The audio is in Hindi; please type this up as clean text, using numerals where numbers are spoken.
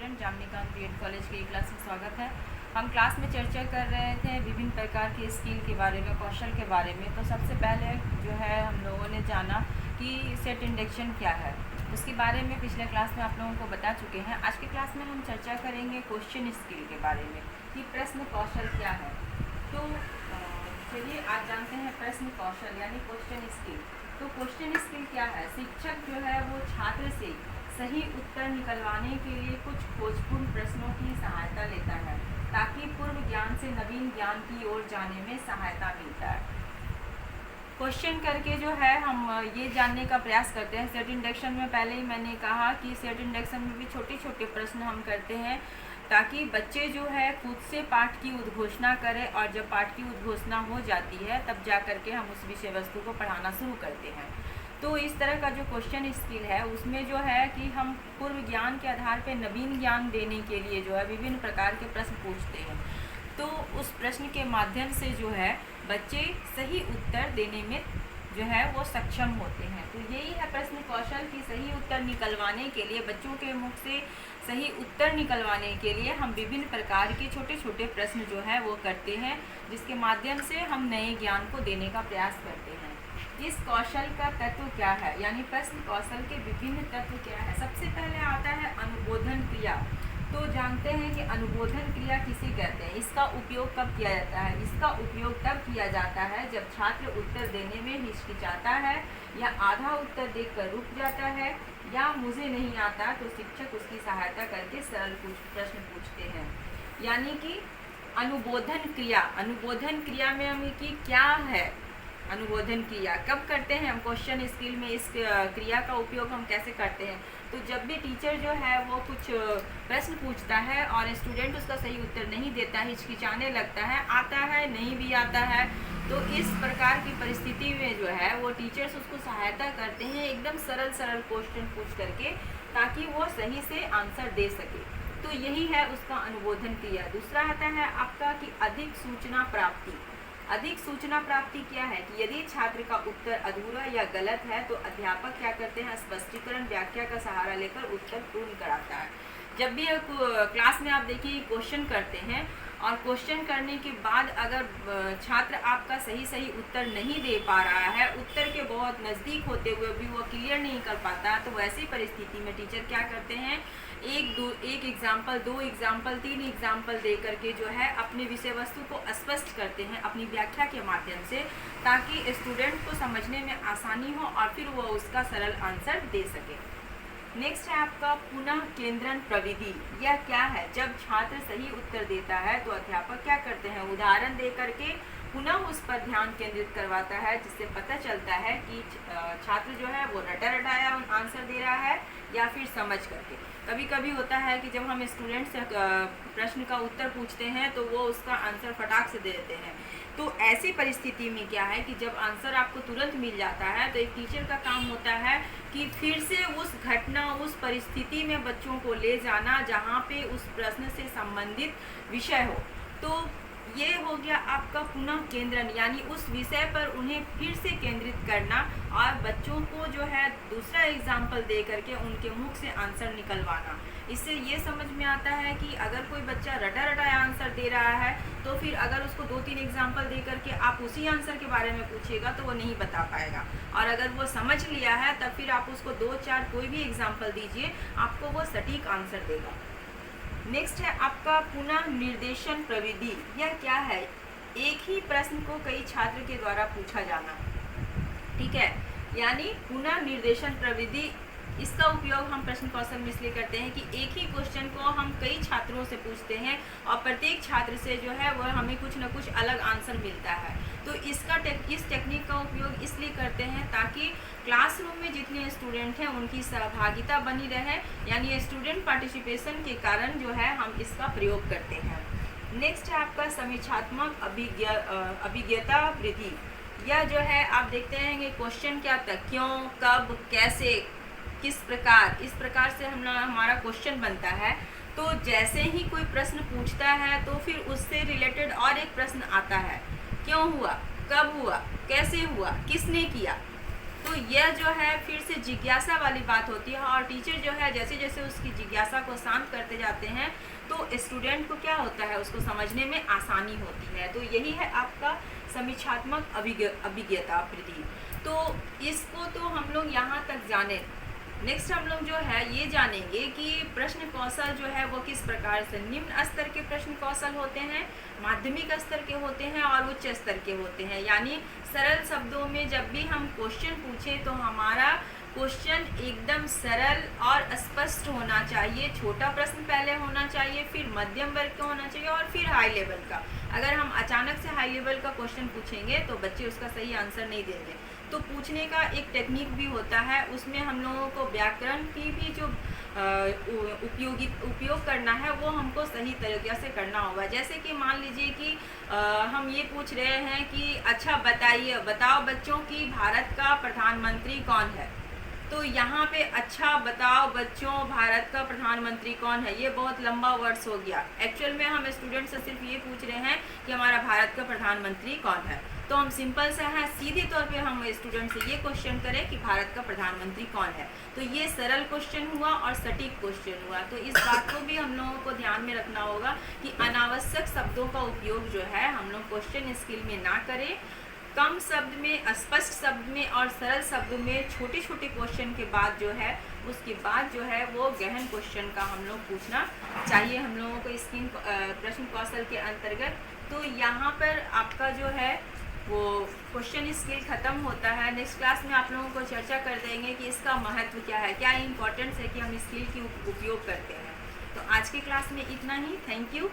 स्टूडेंट जामनीकांत बीएड कॉलेज के क्लास में स्वागत है। हम क्लास में चर्चा कर रहे थे विभिन्न प्रकार के स्किल के बारे में, कौशल के बारे में। तो सबसे पहले जो है हम लोगों ने जाना कि सेट इंडक्शन क्या है, उसके बारे में पिछले क्लास में आप लोगों को बता चुके हैं। आज की क्लास में हम चर्चा करेंगे क्वेश्चन स्किल के बारे में कि प्रश्न कौशल क्या है। तो चलिए आज जानते हैं प्रश्न कौशल यानी क्वेश्चन स्किल। तो क्वेश्चन स्किल क्या है? शिक्षक जो है वो छात्र से सही उत्तर निकलवाने के लिए कुछ खोजपूर्ण प्रश्नों की सहायता लेता है ताकि पूर्व ज्ञान से नवीन ज्ञान की ओर जाने में सहायता मिलता है। क्वेश्चन करके जो है हम ये जानने का प्रयास करते हैं। सेट इंडक्शन में पहले ही मैंने कहा कि सेट इंडक्शन में भी छोटे छोटे प्रश्न हम करते हैं ताकि बच्चे जो है खुद से पाठ की उद्घोषणा करें, और जब पाठ की उद्घोषणा हो जाती है तब जा करके हम उस विषय वस्तु को पढ़ाना शुरू करते हैं। तो इस तरह का जो क्वेश्चन स्किल है उसमें जो है कि हम पूर्व ज्ञान के आधार पर नवीन ज्ञान देने के लिए जो है विभिन्न प्रकार के प्रश्न पूछते हैं। तो उस प्रश्न के माध्यम से जो है बच्चे सही उत्तर देने में जो है वो सक्षम होते हैं। तो यही है प्रश्न कौशल की सही उत्तर निकलवाने के लिए, बच्चों के मुख से सही उत्तर निकलवाने के लिए हम विभिन्न प्रकार के छोटे छोटे प्रश्न जो है वो करते हैं, जिसके माध्यम से हम नए ज्ञान को देने का प्रयास करते हैं। इस कौशल का तत्व क्या है, यानी प्रश्न कौशल के विभिन्न तत्व क्या है। सबसे पहले आता है अनुबोधन क्रिया। तो जानते हैं कि अनुबोधन क्रिया किसे कहते हैं, इसका उपयोग कब किया जाता है। इसका उपयोग तब किया जाता है जब छात्र उत्तर देने में हिचकिचाता है, या आधा उत्तर देकर रुक जाता है, या मुझे नहीं आता तो शिक्षक उसकी सहायता करके सरल प्रश्न पूछते हैं। यानी कि अनुबोधन क्रिया, अनुबोधन क्रिया में हम की क्या है, अनुबोधन क्रिया कब करते हैं हम क्वेश्चन स्किल में, इस क्रिया का उपयोग हम कैसे करते हैं। तो जब भी टीचर जो है वो कुछ प्रश्न पूछता है और स्टूडेंट उसका सही उत्तर नहीं देता है, हिचकिचाने लगता है, आता है नहीं भी आता है, तो इस प्रकार की परिस्थिति में जो है वो टीचर्स उसको सहायता करते हैं एकदम सरल सरल क्वेश्चन पूछ करके, ताकि वो सही से आंसर दे सके। तो यही है उसका अनुबोधन क्रिया। दूसरा आता है आपका कि अधिक सूचना प्राप्ति। अधिक सूचना प्राप्ति क्या है कि यदि छात्र का उत्तर अधूरा या गलत है तो अध्यापक क्या करते हैं, स्पष्टीकरण व्याख्या का सहारा लेकर उत्तर पूर्ण कराता है। जब भी क्लास में आप देखिए क्वेश्चन करते हैं और क्वेश्चन करने के बाद अगर छात्र आपका सही सही उत्तर नहीं दे पा रहा है, उत्तर के बहुत नज़दीक होते हुए भी वो क्लियर नहीं कर पाता, तो वैसी परिस्थिति में टीचर क्या करते हैं, एक एग्जाम्पल, 2 एग्जाम्पल, 3 एग्जाम्पल दे करके जो है अपने विषय वस्तु को स्पष्ट करते हैं अपनी व्याख्या के माध्यम से, ताकि स्टूडेंट को समझने में आसानी हो और फिर वो उसका सरल आंसर दे सके। नेक्स्ट है आपका पुनः केंद्रण प्रविधि। यह क्या है? जब छात्र सही उत्तर देता है तो अध्यापक क्या करते हैं, उदाहरण दे करके पुनः उस पर ध्यान केंद्रित करवाता है, जिससे पता चलता है कि छात्र जो है वो रटा रटाया आंसर दे रहा है या फिर समझ करके। कभी कभी होता है कि जब हम स्टूडेंट से प्रश्न का उत्तर पूछते हैं तो वो उसका आंसर फटाक से दे देते हैं। तो ऐसी परिस्थिति में क्या है कि जब आंसर आपको तुरंत मिल जाता है तो एक टीचर का काम होता है कि फिर से उस घटना, उस परिस्थिति में बच्चों को ले जाना जहाँ पे उस प्रश्न से संबंधित विषय हो। तो ये हो गया आपका पुनः केंद्रण, यानी उस विषय पर उन्हें फिर से केंद्रित करना और बच्चों को जो है दूसरा एग्जाम्पल दे करके उनके मुख से आंसर निकलवाना। इससे ये समझ में आता है कि अगर कोई बच्चा रटा रटाया आंसर दे रहा है तो फिर अगर उसको 2-3 एग्जाम्पल दे करके आप उसी आंसर के बारे में पूछिएगा तो वो नहीं बता पाएगा, और अगर वो समझ लिया है तब फिर आप उसको 2-4 कोई भी एग्जाम्पल दीजिए, आपको वो सटीक आंसर देगा। नेक्स्ट है आपका पुनः निर्देशन प्रविधि। यह क्या है? एक ही प्रश्न को कई छात्र के द्वारा पूछा जाना, ठीक है, यानी पुनः निर्देशन प्रविधि। इसका उपयोग हम प्रश्न कौशल में इसलिए करते हैं कि एक ही क्वेश्चन को हम कई छात्रों से पूछते हैं और प्रत्येक छात्र से जो है वह हमें कुछ न कुछ अलग आंसर मिलता है। तो इस टेक्निक का उपयोग इसलिए करते हैं ताकि क्लासरूम में जितने स्टूडेंट हैं उनकी सहभागिता बनी रहे, यानी स्टूडेंट पार्टिसिपेशन के कारण जो है हम इसका प्रयोग करते हैं। नेक्स्ट है आपका समीक्षात्मक अभिज्ञता वृद्धि। यह जो है आप देखते हैं कि क्वेश्चन क्या था, क्यों, कब, कैसे, किस प्रकार, इस प्रकार से हमारा क्वेश्चन बनता है। तो जैसे ही कोई प्रश्न पूछता है तो फिर उससे रिलेटेड और एक प्रश्न आता है, क्यों हुआ, कब हुआ, कैसे हुआ, किसने किया। तो यह जो है फिर से जिज्ञासा वाली बात होती है, और टीचर जो है जैसे जैसे उसकी जिज्ञासा को शांत करते करते जाते हैं तो स्टूडेंट को क्या होता है, उसको समझने में आसानी होती है। तो यही है आपका समीक्षात्मक अभिज्ञता प्रति। तो इसको तो हम लोग यहाँ तक जाने। नेक्स्ट हम लोग जो है ये जानेंगे कि प्रश्न कौशल जो है वो किस प्रकार से निम्न स्तर के प्रश्न कौशल होते हैं, माध्यमिक स्तर के होते हैं और उच्च स्तर के होते हैं। यानी सरल शब्दों में जब भी हम क्वेश्चन पूछें तो हमारा क्वेश्चन एकदम सरल और स्पष्ट होना चाहिए। छोटा प्रश्न पहले होना चाहिए, फिर मध्यम वर्ग का होना चाहिए और फिर हाई लेवल का। अगर हम अचानक से हाई लेवल का क्वेश्चन पूछेंगे तो बच्चे उसका सही आंसर नहीं देंगे। तो पूछने का एक टेक्निक भी होता है, उसमें हम लोगों को व्याकरण की भी जो उपयोग करना है वो हमको सही तरीके से करना होगा। जैसे कि मान लीजिए कि हम ये पूछ रहे हैं कि अच्छा बताओ बच्चों कि भारत का प्रधानमंत्री कौन है। तो यहाँ पे अच्छा बताओ बच्चों भारत का प्रधानमंत्री कौन है, ये बहुत लंबा वर्ड्स हो गया। एक्चुअल में हम स्टूडेंट से सिर्फ ये पूछ रहे हैं कि हमारा भारत का प्रधानमंत्री कौन है। तो हम सिंपल से हैं, सीधे तौर पे हम स्टूडेंट से ये क्वेश्चन करें कि भारत का प्रधानमंत्री कौन है। तो ये सरल क्वेश्चन हुआ और सटीक क्वेश्चन हुआ। तो इस बात को भी हम लोगों को ध्यान में रखना होगा कि अनावश्यक शब्दों का उपयोग जो है हम लोग क्वेश्चन स्किल में ना करें। कम शब्द में, स्पष्ट शब्द में और सरल शब्द में छोटे छोटे क्वेश्चन के बाद जो है उसके बाद जो है वो गहन क्वेश्चन का हम लोग पूछना चाहिए हम लोगों को स्किल प्रश्न कौशल के अंतर्गत। तो यहाँ पर आपका जो है वो क्वेश्चन स्किल ख़त्म होता है। नेक्स्ट क्लास में आप लोगों को चर्चा कर देंगे कि इसका महत्व क्या है, क्या इम्पोर्टेंस है कि हम स्किल की उपयोग करते हैं। तो आज के क्लास में इतना ही। Thank you.